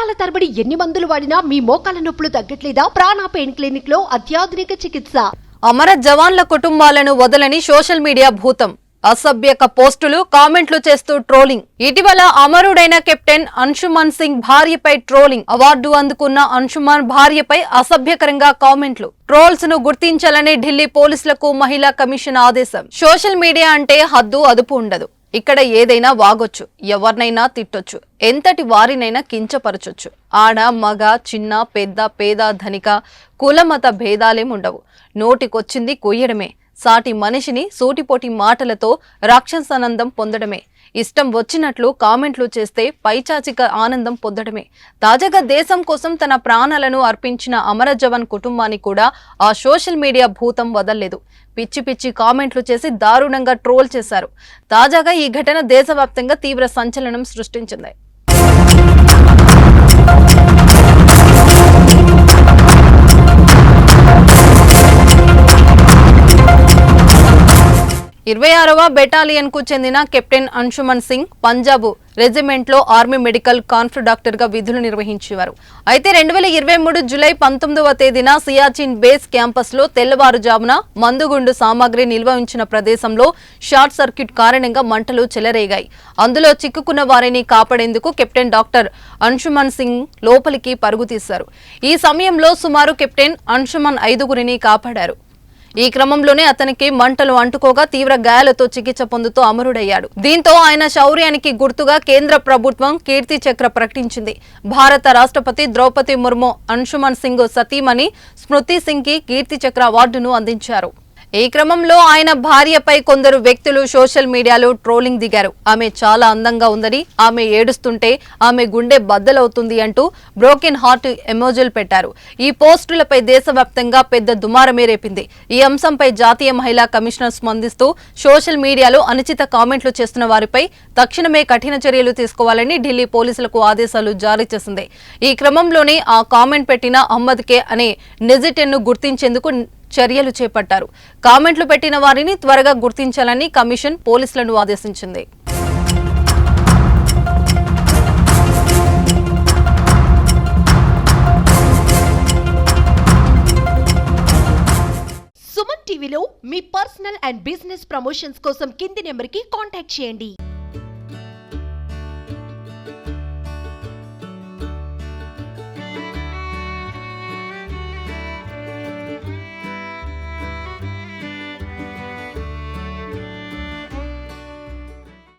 సంవత్సరాల తరబడి ఎన్ని మందులు వాడినా మీ మోకాల నొప్పులు తగ్గట్లేదా? ప్రాణ పెయిన్ క్లినిక్ లో అత్యాధునిక చికిత్స. అమర జవాన్ల కుటుంబాలను వదలని సోషల్ మీడియా భూతం. అసభ్యక పోస్టులు, కామెంట్లు చేస్తూ ట్రోలింగ్. ఇటీవల అమరుడైన కెప్టెన్ అంశుమన్ సింగ్ భార్యపై ట్రోలింగ్. అవార్డు అందుకున్న అంశుమన్ భార్యపై అసభ్యకరంగా కామెంట్లు. ట్రోల్స్ ను గుర్తించాలని ఢిల్లీ పోలీసులకు మహిళా కమిషన్ ఆదేశం. సోషల్ మీడియా అంటే హద్దు అదుపు ఉండదు. ఇక్కడ ఏదైనా వాగొచ్చు, ఎవరినైనా తిట్టొచ్చు, ఎంతటి వారినైనా కించపరచొచ్చు. ఆడ మగ, చిన్న పెద్ద, పేద ధనిక, కులమత భేదాలేముండవు. నోటికొచ్చింది కొయ్యడమే. సాటి మనిషిని సూటిపోటి మాటలతో రాక్షసానందం పొందడమే. ఇష్టం వచ్చినట్లు కామెంట్లు చేస్తే పైచాచిక ఆనందం పొందడమే. తాజాగా దేశం కోసం తన ప్రాణాలను అర్పించిన అమర జవాన్ కుటుంబాన్ని కూడా ఆ సోషల్ మీడియా భూతం వదల్లేదు. పిచ్చి పిచ్చి కామెంట్లు చేసి దారుణంగా ట్రోల్ చేశారు. తాజాగా ఈ ఘటన దేశవ్యాప్తంగా తీవ్ర సంచలనం సృష్టించింది. ఇరవై 26వ బెటాలియన్ కు చెందిన కెప్టెన్ అంశుమన్ సింగ్ పంజాబ్ రెజిమెంట్ లో ఆర్మీ మెడికల్ కాన్ఫ్ డాక్టర్ గా విధులు నిర్వహించేవారు. అయితే 2023 జూలై 19వ తేదీన సియాచిన్ బేస్ క్యాంపస్ లో తెల్లవారుజామున మందుగుండు సామాగ్రి నిల్వ ఉంచిన ప్రదేశంలో షార్ట్ సర్క్యూట్ కారణంగా మంటలు చెలరేగాయి. అందులో చిక్కుకున్న వారిని కాపాడేందుకు కెప్టెన్ డాక్టర్ అంశుమన్ సింగ్ లోపలికి పరుగు తీశారు. ఈ సమయంలో సుమారు కెప్టెన్ అంశుమన్ 5గురిని కాపాడారు. ఈ క్రమంలోనే అతనికి మంటలు అంటుకోగా తీవ్ర గాయాలతో చికిత్స పొందుతూ అమరుడయ్యాడు. దీంతో ఆయన శౌర్యానికి గుర్తుగా కేంద్ర ప్రభుత్వం కీర్తి చక్ర ప్రకటించింది. భారత రాష్ట్రపతి ద్రౌపది ముర్ము అంశుమన్ సింగ్ సతీమణి స్మృతి సింగ్ కి కీర్తి చక్ర అవార్డును అందించారు. ఈ క్రమంలో ఆయన భార్యపై కొందరు వ్యక్తులు సోషల్ మీడియాలో ట్రోలింగ్ దిగారు. ఆమె చాలా అందంగా ఉందని, ఆమె ఏడుస్తుంటే ఆమె గుండె బద్దలవుతుంది అంటూ బ్రోకెన్ హార్ట్ ఎమోజీలు పెట్టారు. ఈ పోస్టులపై దేశవ్యాప్తంగా పెద్ద దుమారమే రేపింది. ఈ అంశంపై జాతీయ మహిళా కమిషనర్ స్పందిస్తూ సోషల్ మీడియాలో అనుచిత కామెంట్లు చేస్తున్న వారిపై తక్షణమే కఠిన చర్యలు తీసుకోవాలని ఢిల్లీ పోలీసులకు ఆదేశాలు జారీ చేసింది. ఈ క్రమంలోనే ఆ కామెంట్ పెట్టిన అహ్మద్ కే అనే నెజిటెన్ ను గుర్తించేందుకు చర్యలు చేపట్టారు. కామెంట్లు పెట్టిన వారిని త్వరగా గుర్తించాలని కమిషన్ పోలీసులను ఆదేశించింది. సుమన్ టీవీలో మీ పర్సనల్ అండ్ బిజినెస్ ప్రమోషన్స్ కోసం కింది నెంబర్కి కాంటాక్ట్ చేయండి.